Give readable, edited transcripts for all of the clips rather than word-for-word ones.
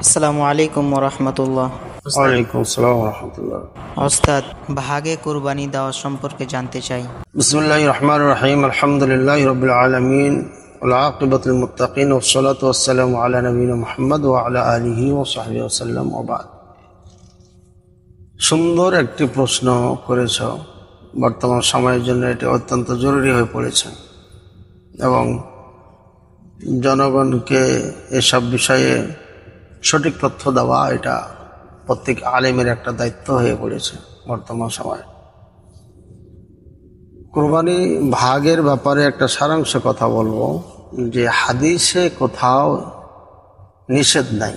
আসসালামু আলাইকুম ওরহমতুল্লাহ। ওয়ালাইকুম আসসালাম ওয়া রাহমাতুল্লাহ। ওস্তাদ, ভাগে কুরবানি দেওয়া সম্পর্কে জানতে চাই। বিসমিল্লাহির রহমানির রহিম, আলহামদুলিল্লাহি রাব্বিল আলামিন, ওয়াল আকিবাতুল মুত্তাকিন, ওয়াসসালাতু ওয়াসসালামু আলা নবিয়িনা মুহাম্মদ ওয়া আলা আলিহি ওয়া সাহবিহি ওয়াসাল্লাম, ওয়া বা'দ। সুন্দর একটি প্রশ্ন করেছ। বর্তমান সময়ের জন্য এটি অত্যন্ত জরুরি হয়ে পড়েছে এবং জনগণকে এসব বিষয়ে সঠিক তথ্য দেওয়া এটা প্রত্যেক আলেমের একটা দায়িত্ব হয়ে পড়েছে বর্তমান সময়ে। কুরবানি ভাগের ব্যাপারে একটা সারাংশ কথা বলবো যে হাদিসে কোথাও নিষেধ নাই,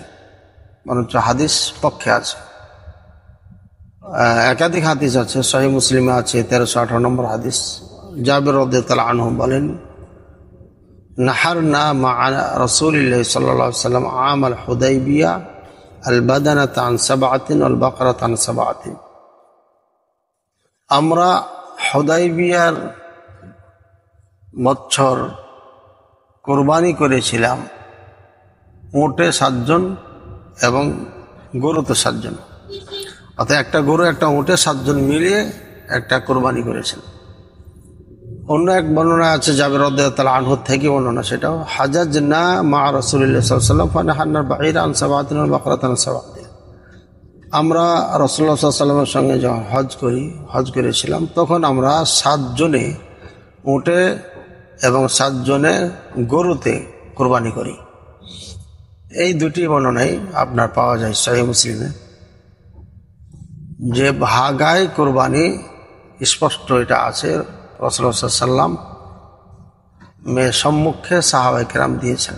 বরঞ্চ হাদিস পক্ষে আছে। একাধিক হাদিস আছে, সহিহ মুসলিমে আছে 1318 নম্বর হাদিস। জাবের রাদিয়াল্লাহু আনহু বলেন, নাহারনা মা রাসূলিল্লাহ সাল্লাল্লাহু আলাইহি ওয়াসাল্লাম আমাল হুদাইবিয়া আল বাদানাত আন সাবআতিন ওয়াল বাকরাত আন সাবআতিন। আমরা হুদাইবিয়ার বছর কুরবানি করেছিলাম উটে 7 জন এবং গরুতে 7 জন, অর্থাৎ একটা গরু একটা উটে 7 জন মিলিয়ে একটা কুরবানি করেছেন। অন্য এক বর্ণনা আছে জাবের রাদিয়াল্লাহু আনহু থেকে বর্ণনা, সেটাও হাজাজনা মা রাসূলিল্লাহ সাল্লাল্লাহু আলাইহি ওয়াসাল্লাম ফানাহান্না বাঈরা আন সাবআতিন ওয়াল বাকরাত আন সাবআতিন। আমরা রাসূলুল্লাহ সাল্লাল্লাহু আলাইহি ওয়াসাল্লামের সঙ্গে যখন হজ করেছিলাম তখন আমরা 7 জনে উটে এবং 7 জনে গরুতে কুরবানি করি। এই দুটি বর্ণনাই আপনার পাওয়া যায় সহিহ মুসলিমে, যে ভাগায় কুরবানি স্পষ্ট এটা আছে। রাসূলুল্লাহ সাল্লাল্লাহু আলাইহি ওয়াসাল্লাম সম্মুখে সাহাবায়ে কেরাম দিয়েছেন।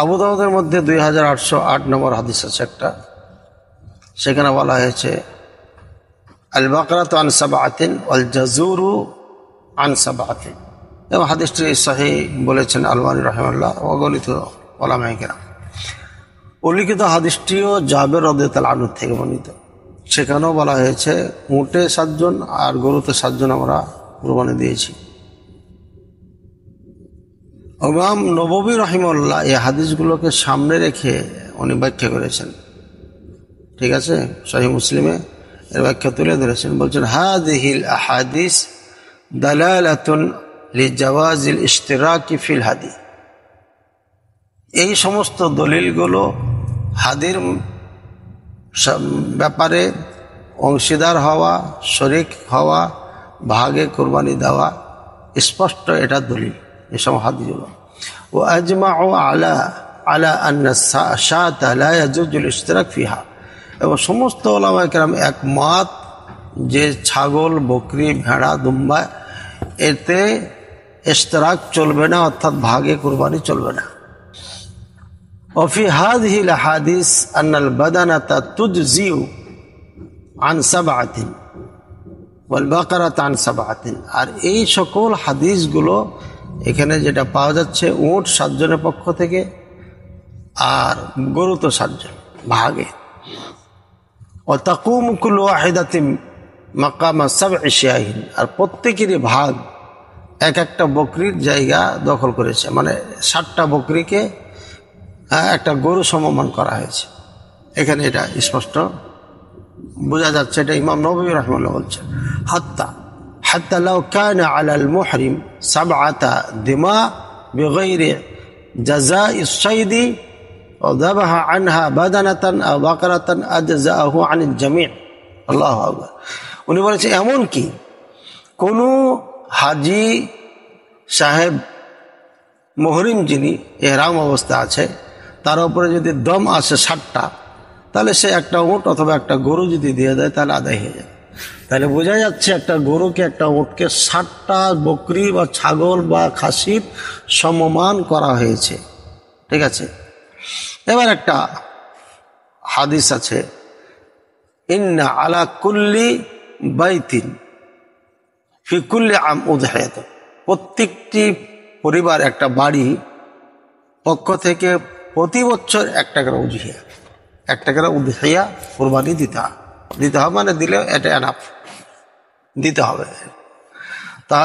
আবু দাউদের মধ্যে 2808 নম্বর হাদিস আছে একটা, সেখানে বলা হয়েছে আল বাকরাতু আন সাবআতিন ওয়াল জাযুরু আন সাবআতিন, এবং হাদিসটি সহিহ বলেছেন আলবানী রাহিমাহুল্লাহ অগণিত উলামায়ে কেরাম। উল্লিখিত হাদিসটিও জাবের রাদিয়াল্লাহু আনহু থেকে বর্ণিত। সেখানেও বলা হয়েছে উটে 7 জন আর গরুতে 7 জন আমরা কুরবানি দিয়েছি। ইমাম নববী রাহিমাহুল্লাহ এই হাদিসগুলোকে সামনে রেখে উনি ব্যাখ্যা করেছেন, ঠিক আছে, সহিহ মুসলিমে এর ব্যাখ্যা তুলে ধরেছেন। বলছেন হাযিহিল আহাদিস দালালাতুন লিজাওয়াজিল ইশতিরাকি ফিল হাদি। এই সমস্ত দলিলগুলো হাদির ব্যাপারে অংশীদার হওয়া, শরীক হওয়া, ভাগে কুরবানি দেওয়া স্পষ্ট এটা দলিল এসব হাদিসগুলো। ও আজমাউ আলা আন্না শাতা লা ইয়াজুজুল ইশতিরাক ফিহা, এবং সমস্ত উলামায়ে কেরাম একমত যে ছাগল, বকরি, ভেড়া, দুম্বা এতে ইশতিরাক চলবে না, অর্থাৎ ভাগে কুরবানি চলবে না। وفي هذه الأحاديث أن البدنة تجزئ عن 7 والبقرة عن 7। আর এই সকল হাদিসগুলো এখানে যেটা পাওয়া যাচ্ছে, উট 7 জনের পক্ষ থেকে আর গরু তো 7 জন ভাগে। وتقوم كل واحدة مقام 7 شياه, আর প্রত্যেকেরই ভাগ এক একটা বকরির জায়গা দখল করেছে, মানে 7টা বকরিকে একটা গরু সমমান করা হয়েছে। এখানে এটা স্পষ্ট বোঝা যাচ্ছে, এটা ইমাম নববী রাহিমাহুল্লাহ বলছেন। হাত্তা লাউ কানা আলাল মুহরিম 7 দিমা বিগাইরি জাযাইস সাইদি ওয়া যাবাহা আনহা বাদানাতান আও বাকরাতান আজযাহু আনিল জামি'। আল্লাহু আকবার। উনি বলেছেন এমন কি কোন হাজী সাহেব মুহরিম যিনি ইহরাম অবস্থা আছে তার উপরে যদি দম আসে 7টা, তাহলে সে একটা উট অথবা একটা গরু যদি দিয়ে দেয় তাহলে আদায় হয়ে যায়। তাহলে বোঝা যাচ্ছে একটা গরুকে, একটা উটকে 7টা বকরি বা ছাগল বা খাসির সমমান করা হয়েছে, ঠিক আছে। এবার একটা হাদিস আছে, ইন্না আলা কুল্লি বাইতিন ফি কুল্লি আম উযহিয়াত, প্রত্যেকটি পরিবার, একটা বাড়ি পক্ষ থেকে প্রতি বছর 1 টাকার উযহিয়া, 1 টাকার উযহিয়া কুরবানি দিতে হবে, মানে দিলে এটা এনাফ, দিতে হবে। তা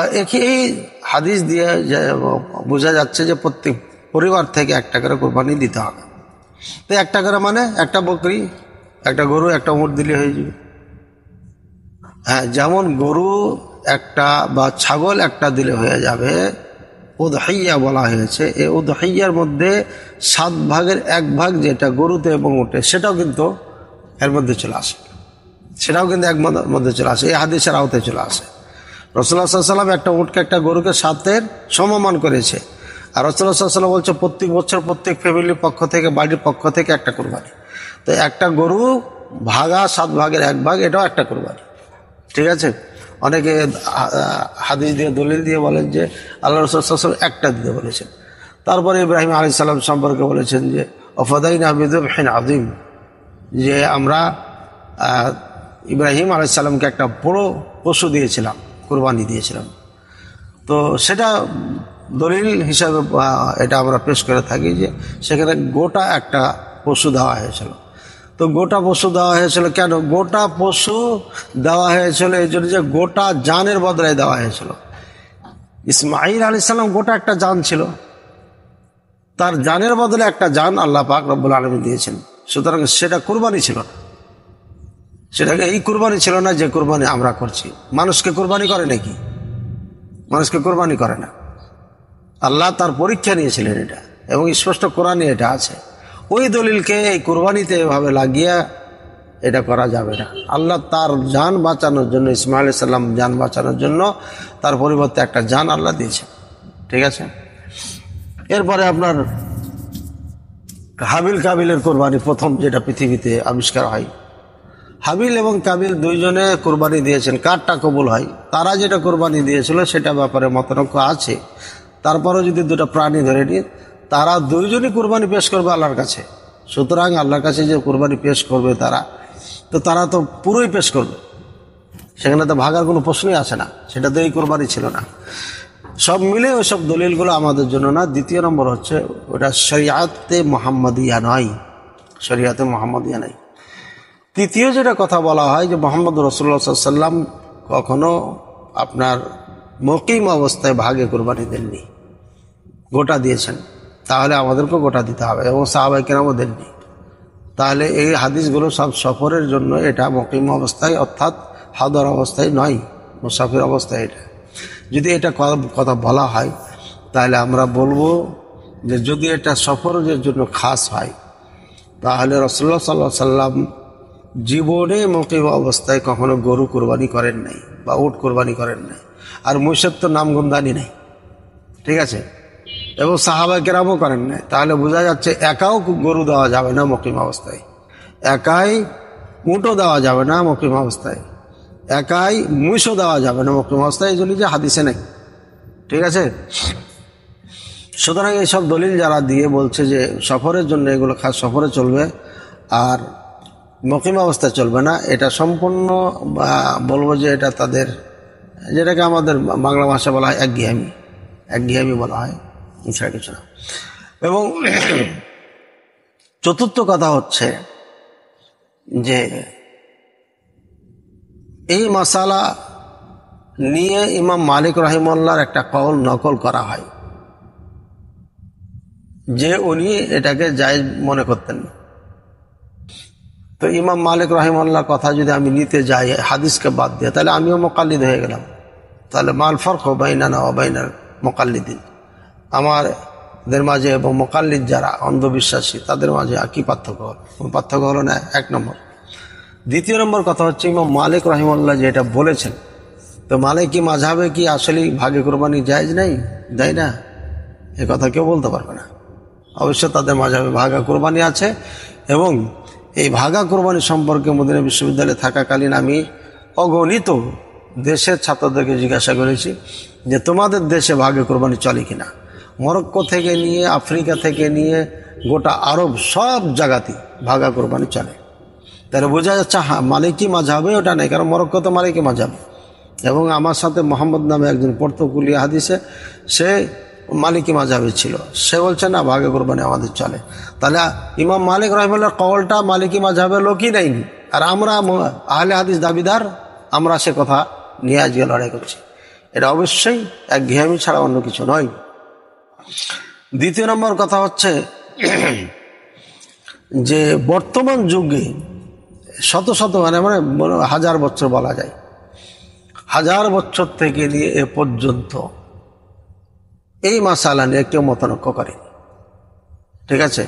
এই হাদিস দিয়ে বোঝা যাচ্ছে যে প্রত্যেক পরিবার থেকে 1 টাকার কুরবানি দিতে হবে। তো একটা করে মানে একটা বকরি, একটা গরু, একটা উট দিলে হয়ে যাবে। হ্যাঁ, যেমন গরু একটা বা ছাগল একটা দিলে হয়ে যাবে, উদহিয়া বলা হয়েছে। এই উদহিয়ার মধ্যে 7 ভাগের 1 ভাগ যেটা গরুতে এবং উটে, সেটাও কিন্তু এর মধ্যে চলে আসে, সেটাও কিন্তু এক মধ্যে চলে আসে, এই হাদিসের আওতায় চলে আসে। রাসূলুল্লাহ সাল্লাল্লাহু আলাইহি ওয়াসাল্লাম একটা উটকে একটা গরুকে 7-এর সমমান করেছে। আর রাসূলুল্লাহ সাল্লাল্লাহু আলাইহি ওয়াসাল্লাম বলছে প্রত্যেক বছর প্রত্যেক ফ্যামিলির পক্ষ থেকে, বাড়ির পক্ষ থেকে একটা কুরবানি। তো একটা গরু ভাগা 7 ভাগের 1 ভাগ, এটাও একটা কুরবানি। ঠিক আছে। অনেকে হাদিস দিয়ে দলিল দিয়ে বলেন যে আল্লাহ রাসূল সাল্লাল্লাহু আলাইহি ওয়াসাল্লাম একটা দিতে বলেছেন। তারপরে ইব্রাহিম আলাইহিস সালাম সম্পর্কে বলেছেন যে ওয়াফাদাইনা বিযবহিন আযীম, যে আমরা ইব্রাহিম আলাইহিস সালামকে একটা বড় পশু দিয়েছিলাম, কুরবানি দিয়েছিলাম। তো সেটা দলিল হিসাবে এটা আমরা পেশ করে থাকি যে সেখানে গোটা একটা পশু দেওয়া হয়েছিল। তো গোটা পশু দেওয়া হয়েছিল কেন? গোটা পশু দেওয়া হয়েছিল এই জন্য যে গোটা জানের বদলায় দেওয়া হয়েছিল। ইসমাঈল আলাইহিস সালাম গোটা একটা জান ছিল, তার জানের বদলে একটা জান আল্লাহ পাক রব্বুল আলামিন দিয়েছেন। সুতরাং সেটা কুরবানি ছিল না, সেটাকে এই কুরবানি ছিল না যে কুরবানি আমরা করছি। মানুষকে কুরবানি করে নাকি? মানুষকে কুরবানি করে না। আল্লাহ তার পরীক্ষা নিয়েছিলেন এটা, এবং স্পষ্ট কোরআনে এটা আছে। ওই দলিলকে এই কুরবানিতে এভাবে লাগিয়ে এটা করা যাবে না। আল্লাহ তার জান বাঁচানোর জন্য, ইসমাঈল আলাইহিস সালাম জান বাঁচানোর জন্য তার পরিবর্তে একটা জান আল্লাহ দিয়েছেন। ঠিক আছে। এরপরে আপনার হাবিল কাবিলের কোরবানি প্রথম যেটা পৃথিবীতে আবিষ্কার হয়। হাবিল এবং কাবিল দুইজনে কোরবানি দিয়েছেন, কারটা কবুল হয়? তারা যেটা কোরবানি দিয়েছিল সেটা ব্যাপারে মতনৈক্য আছে। তারপরেও যদি দুটো প্রাণী ধরে নিই, তারা দুইজনই কোরবানি পেশ করবে আল্লাহর কাছে। সুতরাং আল্লাহর কাছে যে কোরবানি পেশ করবে তারা তো পুরোই পেশ করবে, সেখানে তো ভাগার কোনো প্রশ্নই আসে না। সেটা তো এই কোরবানি ছিল না। সব মিলে ওই সব দলিলগুলো আমাদের জন্য না। দ্বিতীয় নম্বর হচ্ছে ওটা শরিয়াতে মুহাম্মাদিয়া নয়, শরিয়াতে মুহাম্মাদিয়া নাই। তৃতীয় যেটা কথা বলা হয় যে মুহাম্মদ রাসূলুল্লাহ সাল্লাল্লাহু আলাইহি ওয়াসাল্লাম কখনো আপনার মুকিম অবস্থায় ভাগে কোরবানি দেননি, গোটা দিয়েছেন। তাহলে আমাদেরকেও গোটা দিতে হবে, এবং সাহাবায়ে কেরামও দেননি। তাহলে এই হাদিসগুলো সব সফরের জন্য, এটা মুকিম অবস্থায় অর্থাৎ হাদর অবস্থায় নয়, মুসাফির অবস্থায়। এটা যদি এটা কথা বলা হয় তাহলে আমরা বলবো যে যদি এটা সফরের জন্য খাস হয় তাহলে রাসূলুল্লাহ সাল্লাল্লাহু আলাইহি ওয়াসাল্লাম জীবনে মুকিম অবস্থায় কখনো গরু কোরবানি করেন নাই বা উট কোরবানি করেন নাই। আর মুশাত তো নাম গুমদানি নাই। ঠিক আছে। এবং সাহাবায়ে কেরামও করেন নাই। তাহলে বোঝা যাচ্ছে একাও গরু দেওয়া যাবে না মুকিম অবস্থায়, একাই উটও দেওয়া যাবে না মুকিম অবস্থায়, একাই মুষও দেওয়া যাবে না মুকিম অবস্থায়। এই জন্য যে হাদিসে নেই। ঠিক আছে। সুতরাং এইসব দলিল যারা দিয়ে বলছে যে সফরের জন্য এগুলো খাস সফরে চলবে আর মুকিম অবস্থায় চলবে না, এটা সম্পূর্ণ বলবো যে এটা তাদের, যেটাকে আমাদের বাংলা ভাষা বলা হয় একঘেয়েমি বলা হয়, এছাড়া কিছু না। এবং চতুর্থ কথা হচ্ছে যে এই মাসালা নিয়ে ইমাম মালিক রাহিমাহুল্লাহর একটা কওল নকল করা হয় যে উনি এটাকে জায়েজ মনে করতেন। তো ইমাম মালিক রাহিমাহুল্লাহর কথা যদি আমি নিতে যাই হাদিসকে বাদ দিয়ে, তাহলে আমিও মুকাল্লিদ হয়ে গেলাম। তাহলে মাল ফারক বাইনানা ওয়া বাইনাল মুকাল্লিদিন, আমাদের মাঝে এবং মুকাল্লিদ যারা অন্ধবিশ্বাসী তাদের মাঝে কি পার্থক্য হলো? পার্থক্য হলো না, 1 নম্বর। দ্বিতীয় নম্বর কথা হচ্ছে ইমাম মালিক রাহিমাহুল্লাহ যেটা বলেছেন, তো মালিকি মাযহাবে কি আসলেই ভাগে কোরবানি জায়েজ নেই, তাই না? এ কথা কেউ বলতে পারবে না। অবশ্য তাদের মাযহাবে ভাগা কোরবানি আছে। এবং এই ভাগা কোরবানি সম্পর্কে মদিনা বিশ্ববিদ্যালয়ে থাকাকালীন আমি অগণিত দেশের ছাত্রদেরকে জিজ্ঞাসা করেছি যে তোমাদের দেশে ভাগে কোরবানি চলে কিনা। মরক্কো থেকে নিয়ে, আফ্রিকা থেকে নিয়ে গোটা আরব সব জায়গাতেই ভাগা কোরবানি চলে। তাহলে বোঝা যাচ্ছে হ্যাঁ মালিকি মাযহাবে ওটা নেই, কারণ মরক্কো তো মালিকি মাযহাব। এবং আমার সাথে মোহাম্মদ নামে একজন পর্তুগালি হাদিসে, সে মালিকি মাযহাবে ছিল, সে বলছে না ভাগে কোরবানি আমাদের চলে। তাহলে ইমাম মালিক রাহিমাহুল্লাহর কওলটা মালিকি মাযহাবের লোকই নেয়নি, আর আমরা আহলে হাদিস দাবিদার, আমরা সে কথা নিয়ে আজকে লড়াই করছি। এটা অবশ্যই একঘেয়েমি ছাড়া অন্য কিছু নয়। দ্বিতীয় নম্বর কথা হচ্ছে যে বর্তমান যুগে শত শত মানে হাজার বছর বলা যায়, হাজার বছর থেকে নিয়ে এ পর্যন্ত এই মাসালা নিয়ে কেউ মতনৈক্য করেনি। ঠিক আছে,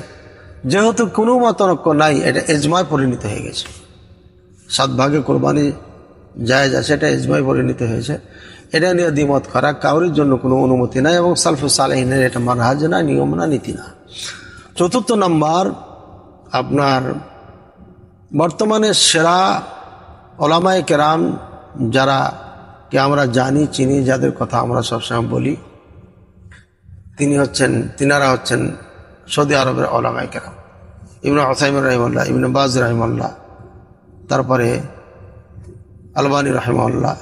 যেহেতু কোনো মতনৈক্য নাই, এটা ইজমায় পরিণত হয়ে গেছে। 7 ভাগে কোরবানি জায়েজ আছে, এটা ইজমায় পরিণত হয়েছে। এটা নিয়ে দ্বিমত করা কারোর জন্য কোনো অনুমতি নাই এবং সালফুস সালেহিনের এটা মানহাজ না, নিয়ম না, নীতি না। চতুর্থ নাম্বার, আপনার বর্তমানে সেরা ওলামায়ে কেরাম যারা কে আমরা জানি চিনি, যাদের কথা আমরা সবসময় বলি, তিনারা হচ্ছেন সৌদি আরবের ওলামায়ে কেরাম। ইবনে উসাইমিন রাহিমাহুল্লাহ, ইবনে বাজ রাহিমাহুল্লাহ, তারপরে আলবানী রাহিমাহুল্লাহ,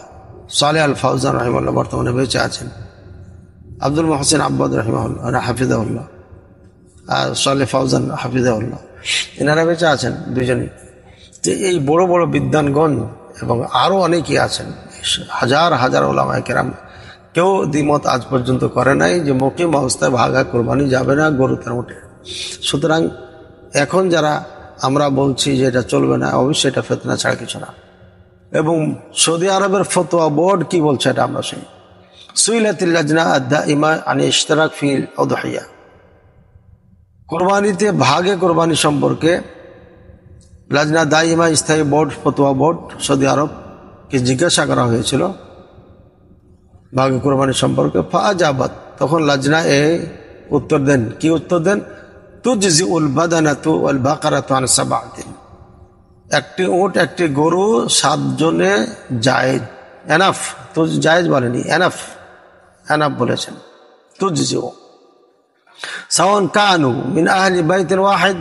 সালেহ আল ফাউজান রাহিমাহুল্লাহ বর্তমানে বেঁচে আছেন, আব্দুল মুহসিন আব্বাদ রাহিমাহুল্লাহ হাফিজাহুল্লাহ, আর সালেহ ফাউজান হাফিজাহুল্লাহ, এনারা বেঁচে আছেন দুজনই। যে এই বড় বড় বিদ্বানগণ এবং আরও অনেকেই আছেন, হাজার হাজার ওলামায়ে কেরাম, কেউ দ্বিমত আজ পর্যন্ত করে নাই যে মুকিম অবস্থায় ভাগা কোরবানি যাবে না, গরু তার উঠে। সুতরাং এখন যারা আমরা বলছি যে এটা চলবে না, অবশ্যই এটা ফিতনা ছাড়া কিছু না। এবং সৌদি আরবের ফতোয়া বোর্ড কি বলছে এটা আমরা শুনি। সুইলাতিল লাজনা আদ-দাইমা আন ইশতিরাক ফিল উদহিয়া, কোরবানিতে ভাগে কোরবানি সম্পর্কে লাজনা দাইমা স্থায়ী বোর্ড, ফতোয়া বোর্ড সৌদি আরবকে জিজ্ঞাসা করা হয়েছিল ভাগে কোরবানি সম্পর্কে। ফাজাবাত, তখন লাজনা উত্তর দেন, কি উত্তর দেন? তুজজিউল বাদানাতু ওয়াল বাকারাতু আন সাবআতিন, একটি উট একটি গরু 7 জনে জায়েজ, এনাফ। তো জায়েজ বলেনি, এনাফ, এনাফ বলেছেন। তুজজিউ সাওয়ান কানু মিন আহলি বাইতিন ওয়াহিদ,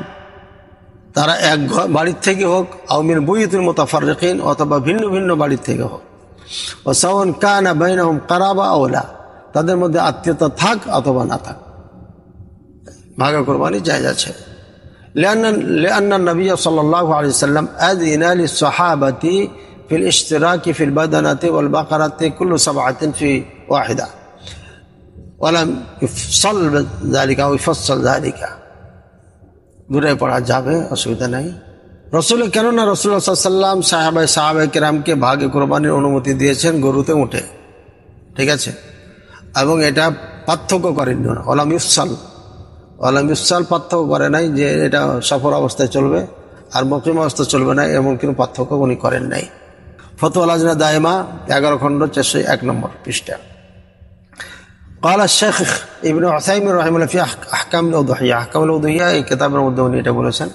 তারা এক বাড়ির থেকে হোক, আও মিন বুয়ুতিল মুতাফাররিকিন, অথবা ভিন্ন ভিন্ন বাড়ির থেকে হোক, ও সাওয়ান কানা বাইনাহুম কারাবা আও লা, তাদের মধ্যে আত্মীয়তা থাক অথবা না থাক, ভাগা কোরবানি জায়েজ আছে। لأن النبي صلى الله عليه وسلم أذن للصحابة في الاشتراك في البدنة والبقرة كل 7 في واحدة ولم يفصل ذلك أو يفصل ذلك, দূরে পড়া যাবে, অসুবিধা নাই। কেননা রাসূলুল্লাহ সাল্লাল্লাহু আলাইহি ওয়াসাল্লাম সাহাবায়ে কেরামকে ভাগে কোরবানির অনুমতি দিয়েছেন গরুতে উঠে। ঠিক আছে, এবং এটা পার্থক্য করেন না, ওলাম ইফসাল পার্থক্য করে নাই যে এটা সফর অবস্থায় চলবে আর মুকিম অবস্থায় চলবে না, এমন কোনো পার্থক্য উনি করেন নাই। ফতোয়া লাজনা দাইমা 11 খণ্ড 401 নম্বর পৃষ্ঠা। قال الشيخ ابن عثيمين رحمه الله في احكام الاضحيه এই কিতাবের মধ্যে উনি এটা বলেছেন।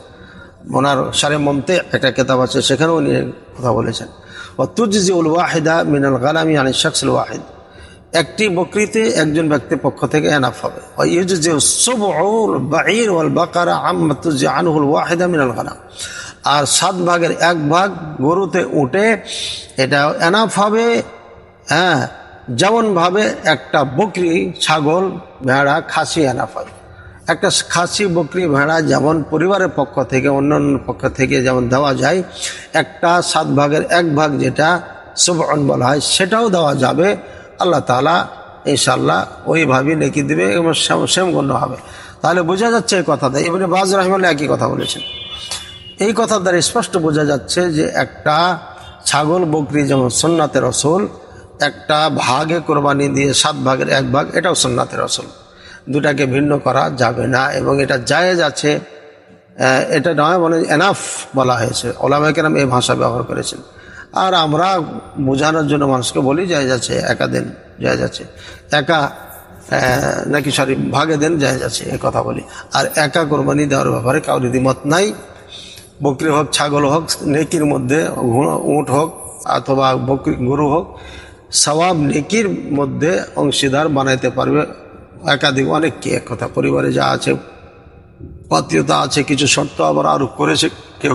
ওনার শারে মুমতি একটা কিতাব আছে, সেখানে উনি কথা বলেছেন। ওয়া তুজজিউল ওয়াহিদা মিনাল গানামি আন শাখসিল ওয়াহিদ, একটি বকরিতে একজন ব্যক্তির পক্ষ থেকে এনাফ হবে। ওয়া ইউজজিউ সুবউল বাঈর ওয়াল বাকারা আম্মা তুজজি আনহুল ওয়াহিদা মিনাল গানাম, আর 7 ভাগের 1 ভাগ গরুতে উঠে এটা এনাফ হবে। হ্যাঁ, যেমন ভাবে একটা বকরি, ছাগল, ভেড়া, খাসি এনাফ হয়। একটা খাসি, বকরি, ভেড়া যেমন পরিবারের পক্ষ থেকে অন্যান্য পক্ষ থেকে যেমন দেওয়া যায়, একটা 7 ভাগের 1 ভাগ যেটা সুবউন বলা হয়, সেটাও দেওয়া যাবে। আল্লাহ তাআলা ইনশাআল্লাহ ওইভাবেই নেকি দিবে এবং সেম গণ্য হবে। তাহলে বোঝা যাচ্ছে এই কথাটা ইবনে বাজ রাহিমাহুল্লাহ একই কথা বলেছেন। এই কথা দ্বারা স্পষ্ট বোঝা যাচ্ছে যে একটা ছাগল, বকরি যেমন সুন্নাতে রাসূল, একটা ভাগে কোরবানি দিয়ে 7 ভাগের 1 ভাগ, এটাও সুন্নাতে রাসূল, দুটাকে ভিন্ন করা যাবে না এবং এটা জায়েজ আছে। এটা নয়, মানে এনাফ বলা হয়েছে, ওলামায়ে কেরাম এই ভাষা ব্যবহার করেছেন। আর আমরা বোঝানোর জন্য মানুষকে বলি জায়েজ আছে, একা দেন জায়েজ আছে, একা নাকি সরি ভাগে দেন জায়েজ আছে, এই কথা বলি। আর একা কোরবানি দেওয়ার ব্যাপারে কারোর দ্বিমত নাই। বকরি হোক, ছাগল হোক, নেকির মধ্যে উট হোক অথবা বকরি, গরু হোক, সওয়াব নেকির মধ্যে অংশীদার বানাইতে পারবে একাধিক অনেককে। এক কথা, পরিবারে যা আছে, আত্মীয়তা আছে, কিছু শর্ত আবার আরোপ করেছে কেউ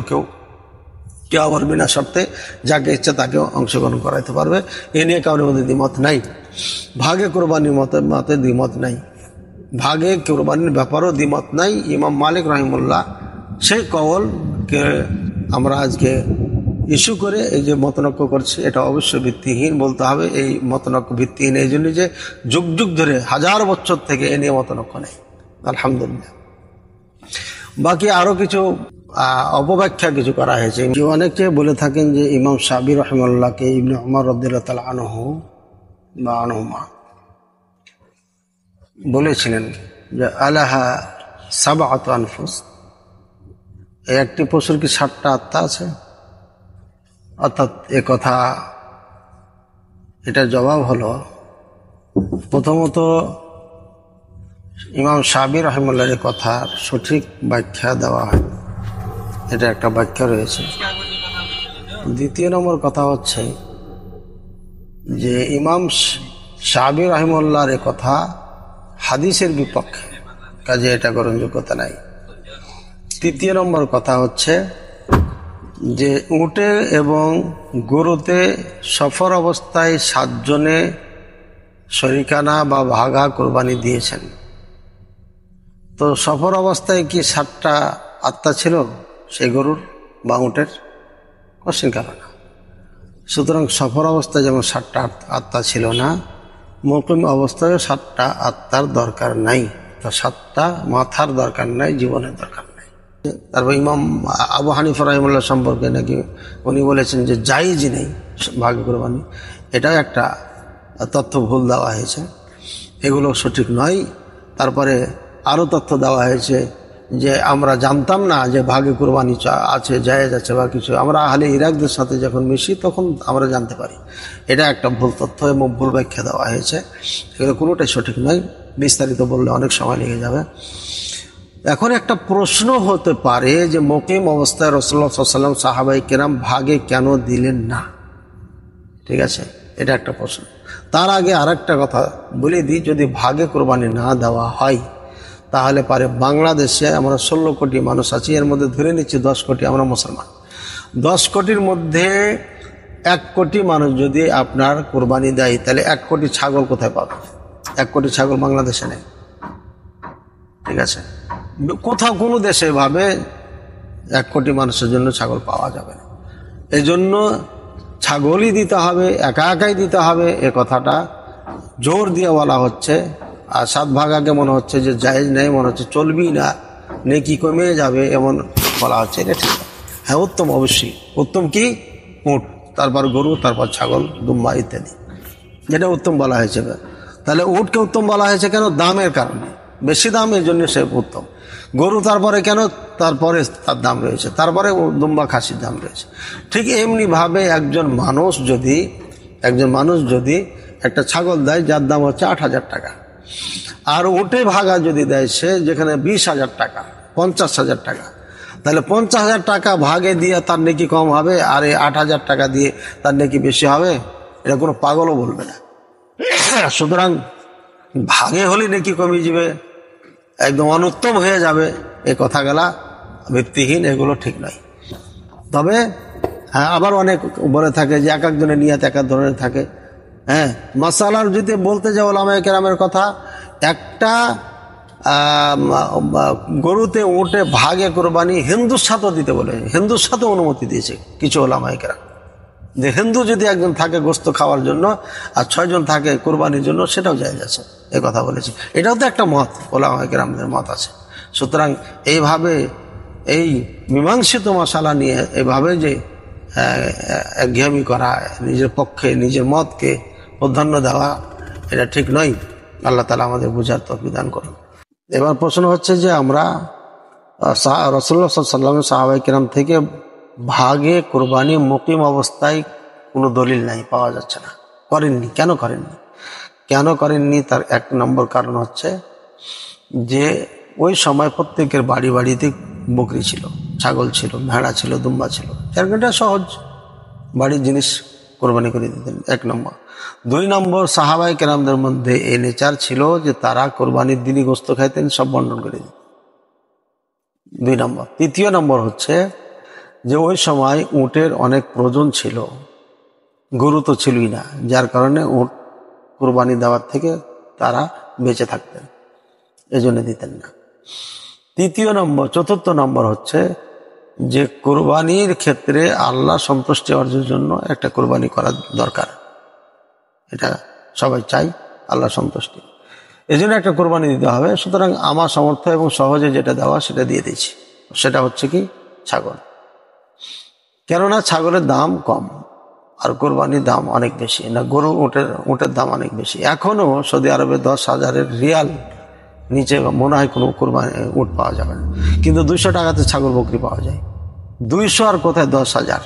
কেউ আবার বিনা শর্তে যাকে ইচ্ছা তাকে অংশগ্রহণ করাইতে পারবে। এ নিয়ে কারোর মধ্যে দ্বিমত নাই। ভাগে কোরবানির মতে দ্বিমত নাই, ভাগে কোরবানির ব্যাপারও দ্বিমত নাই। ইমাম মালিক রাহিমাহুল্লাহ সেই কওলকে আমরা আজকে ইস্যু করে এই যে মতনৈক্য করছে, এটা অবশ্যই ভিত্তিহীন বলতে হবে। এই মতনৈক্য ভিত্তিহীন এই জন্য যে যুগ যুগ ধরে 1000 বছর থেকে এ নিয়ে মতনৈক্য নেই, আলহামদুলিল্লাহ। বাকি আরো কিছু অপব্যাখ্যা কিছু করা হয়েছে। অনেকে বলে থাকেন যে ইমাম শাফি রাহিমাহুল্লাহকে ইবনে উমর রাদিয়াল্লাহু তাআলা আনহু বা আনহুমা বলেছিলেন যে আলাহা সাবআতু আনফুস, এই একটি পশুর কি 7টা আত্মা আছে? অর্থাৎ এ কথা, এটার জবাব হলো, প্রথমত ইমাম শাফি রাহিমাহুল্লাহর কথার সঠিক ব্যাখ্যা দেওয়া হয়, এটা একটা ব্যাখ্যা রয়েছে। দ্বিতীয় নম্বর কথা হচ্ছে যে ইমাম শাফি রাহিমাহুল্লাহর কথা হাদিসের বিপক্ষে, কাজে এটা গ্রহণযোগ্যতা নাই। তৃতীয় নম্বর কথা হচ্ছে যে উটে এবং গরুতে সফর অবস্থায় 7 জনে শরিকানা বা ভাগা কোরবানি দিয়েছেন। তো সফর অবস্থায় কি 7টা আত্মা ছিল সেই গরুর বা উটের? কোশ্চেন কারণ না। সুতরাং সফর অবস্থায় যেমন 7টা আত্মা ছিল না, মুকিম অবস্থায় 7টা আত্মার দরকার নাই, তো 7টা মাথার দরকার নাই, জীবনের দরকার নাই। তারপর ইমাম আবু হানিফা রাহিমাহুল্লাহ সম্পর্কে নাকি উনি বলেছেন যে জায়েজ নেই ভাগ কোরবানি, এটাও একটা তথ্য ভুল দেওয়া হয়েছে, এগুলো সঠিক নয়। তারপরে আরও তথ্য দেওয়া হয়েছে যে আমরা জানতাম না যে ভাগে কোরবানি আছে, জায়েজ আছে বা কিছু, আমরা আহলে ইরাকদের সাথে যখন মিশি তখন আমরা জানতে পারি। এটা একটা ভুল তথ্য এবং ভুল ব্যাখ্যা দেওয়া হয়েছে, এগুলো কোনোটাই সঠিক নয়, বিস্তারিত বললে অনেক সময় লেগে যাবে। এখন একটা প্রশ্ন হতে পারে যে মুকিম অবস্থায় রাসূলুল্লাহ সাল্লাল্লাহু আলাইহি ওয়াসাল্লাম সাহাবায়ে কেরাম ভাগে কেন দিলেন না? ঠিক আছে, এটা একটা প্রশ্ন। তার আগে আরেকটা কথা বলে দিই, যদি ভাগে কোরবানি না দেওয়া হয় তাহলে পারে বাংলাদেশে আমরা 16 কোটি মানুষ আছি, এর মধ্যে ধরে নিচ্ছি 10 কোটি আমরা মুসলমান। 10 কোটির মধ্যে 1 কোটি মানুষ যদি আপনার কোরবানি দেয়, তাহলে 1 কোটি ছাগল কোথায় পাবে? 1 কোটি ছাগল বাংলাদেশে নেই। ঠিক আছে, কোথাও কোনো দেশে ভাবে 1 কোটি মানুষের জন্য ছাগল পাওয়া যাবে না। এই জন্য ছাগলই দিতে হবে, একা একাই দিতে হবে, এ কথাটা জোর দিয়ে বলা হচ্ছে। আর 7 ভাগাকে মনে হচ্ছে যে জায়েজ নেই, মনে হচ্ছে চলবেই না, নেকি কমে যাবে এমন বলা হচ্ছে, এটা ঠিক না। হ্যাঁ, উত্তম অবশ্যই উত্তম কি? উট, তারপর গরু, তারপর ছাগল, দুম্বা ইত্যাদি, যেটা উত্তম বলা হয়েছে। তাহলে উটকে উত্তম বলা হয়েছে কেন? দামের কারণে, বেশি দাম, এই জন্য সে উত্তম। গরু তারপরে কেন? তারপরে তার দাম রয়েছে, তারপরে দুম্বা খাসির দাম রয়েছে। ঠিক এমনিভাবে একজন মানুষ যদি একটা ছাগল দেয় যার দাম হচ্ছে 8,000 টাকা, আর উটে ভাগা যদি দেয় সে, যেখানে 20,000 টাকা, 50,000 টাকা, তাহলে 50,000 টাকা ভাগে দিয়ে তার নেকি কম হবে, আর এই 8,000 টাকা দিয়ে তার নেকি বেশি হবে? এটা কোনো পাগলও বলবে না। সুতরাং ভাগে হলে নেকি কমে যাবে, একদম অনুত্তম হয়ে যাবে, এই কথাগুলা ভিত্তিহীন, এগুলো ঠিক নয়। তবে হ্যাঁ, আবার অনেক বলে থাকে যে এক একজনের নিয়ত এক এক ধরনের থাকে। হ্যাঁ, মাসালার যদি বলতে যাও ওলামায়ে কেরামের কথা, একটা গরুতে উটে ভাগে কোরবানি হিন্দুর সাথেও দিতে বলে, হিন্দুর সাথে অনুমতি দিয়েছে কিছু ওলামায়ে কেরাম, যে হিন্দু যদি একজন থাকে গোস্ত খাওয়ার জন্য আর 6 জন থাকে কোরবানির জন্য, সেটাও জায়েজ আছে, এ কথা বলেছে। এটাও তো একটা মত, ওলামায়ে কেরামদের মত আছে। সুতরাং এইভাবে এই মীমাংসিত মাসালা নিয়ে এভাবে যে একঘেয়েমি করা, নিজের পক্ষে নিজের মতকে প্রাধান্য দেওয়া, এটা ঠিক নয়। আল্লাহ তাআলা আমাদের বুঝার তৌফিক দান করুন। এবার প্রশ্ন হচ্ছে যে আমরা রাসূলুল্লাহ সাল্লাল্লাহু আলাইহি ওয়াসাল্লাম সাহাবায়ে কেরাম থেকে ভাগে কোরবানি মুকিম অবস্থায় কোনো দলিল নাই, পাওয়া যাচ্ছে না। করেননি, কেন করেননি? তার 1 নম্বর কারণ হচ্ছে যে ওই সময় প্রত্যেকের বাড়ি বাড়িতে বকরি ছিল, ছাগল ছিল, ভেড়া ছিল, দুম্বা ছিল, এটা সহজ, বাড়ির জিনিস কোরবানি করে দিতেন, 1 নম্বর। 2 নম্বর, সাহাবায়ে কেরামদের মধ্যে এই নেচার ছিল যে তারা কোরবানির দিনই গোস্ত খাইতেন, সব বন্টন করে দিতেন, 2 নম্বর। তৃতীয় নম্বর হচ্ছে যে ওই সময় উটের অনেক প্রয়োজন ছিল, গরু তো ছিলই না, যার কারণে উট কোরবানি দেওয়ার থেকে তারা বেঁচে থাকতেন, এজন্য দিতেন না। চতুর্থ নম্বর হচ্ছে যে কোরবানির ক্ষেত্রে আল্লাহ সন্তুষ্টি অর্জনের জন্য একটা কোরবানি করা দরকার, এটা সবাই চাই, আল্লাহ সন্তুষ্টি, এজন্য একটা কোরবানি দিতে হবে। সুতরাং আমার সামর্থ্য এবং সহজে যেটা দেওয়া সেটা দিয়ে দিয়েছি, সেটা হচ্ছে কি ছাগল, কেননা ছাগলের দাম কম আর কোরবানির দাম অনেক বেশি না, গরু উটের দাম অনেক বেশি। এখনো সৌদি আরবে 10,000 রিয়াল নিচে মনে হয় কোনো কোরবানি উট পাওয়া যাবে না, কিন্তু 200 টাকাতে ছাগল বকরি পাওয়া যায়। 200 আর কোথায় 10,000,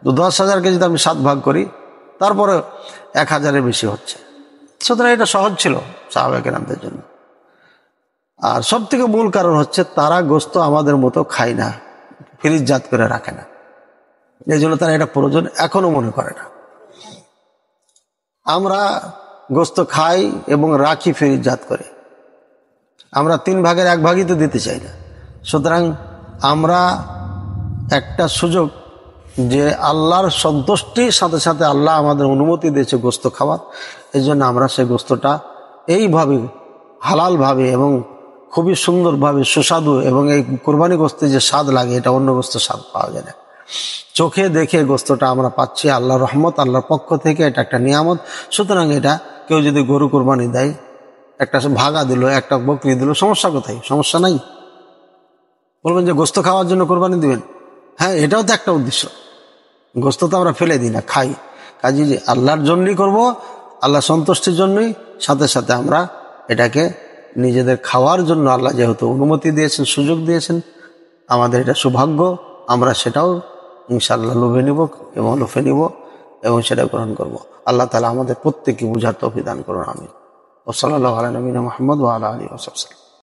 তো 10,000কে যদি আমি 7 ভাগ করি তারপরে 1,000-এর বেশি হচ্ছে। সুতরাং এটা সহজ ছিল সাহাবা কেরামদের জন্য। আর সব থেকে মূল কারণ হচ্ছে তারা গোস্ত আমাদের মতো খায় না, ফ্রিজজাত করে রাখে না, এই জন্য তারা এটা প্রয়োজন এখনো মনে করে না। আমরা গোস্ত খাই এবং রাখি ফ্রিজজাত করে, আমরা 3 ভাগের 1 ভাগই তো দিতে চাই না। সুতরাং আমরা একটা সুযোগ যে আল্লাহর সন্তুষ্টির সাথে সাথে আল্লাহ আমাদের অনুমতি দিয়েছে গোস্ত খাওয়ার, এই জন্য আমরা সেই গোস্তটা এইভাবে হালালভাবে এবং খুবই সুন্দরভাবে সুস্বাদু, এবং এই কোরবানি গোস্তে যে স্বাদ লাগে এটা অন্য গোস্ত স্বাদ পাওয়া যায় না। চোখে দেখে গোস্তটা আমরা পাচ্ছি আল্লাহর রহমত, আল্লাহর পক্ষ থেকে, এটা একটা নিয়ামত। সুতরাং এটা কেউ যদি গরু কোরবানি দেয়, একটা ভাগা দিল, একটা বকরি দিল, সমস্যা কোথায়? সমস্যা নাই। বলবেন যে গোস্ত খাওয়ার জন্য কোরবানি দিবেন, হ্যাঁ এটাও তো একটা উদ্দেশ্য। গোস্ত তো আমরা ফেলে দিই না, খাই। কাজে যে আল্লাহর জন্যই করব, আল্লাহ সন্তুষ্টির জন্যই, সাথে সাথে আমরা এটাকে নিজেদের খাওয়ার জন্য আল্লাহ যেহেতু অনুমতি দিয়েছেন, সুযোগ দিয়েছেন, আমাদের এটা সৌভাগ্য, আমরা সেটাও ইনশাআল্লাহ লোভে নিব এবং লোভে নিব এবং সেটা গ্রহণ করব। আল্লাহ তাআলা আমাদের প্রত্যেককে বুঝার তৌফিক দান করুন, আমিন। ওয়া সাল্লাল্লাহু আলা নবিয়িনা মুহাম্মদ ওয়া আলা আলিহি ওয়া সাহবিহি।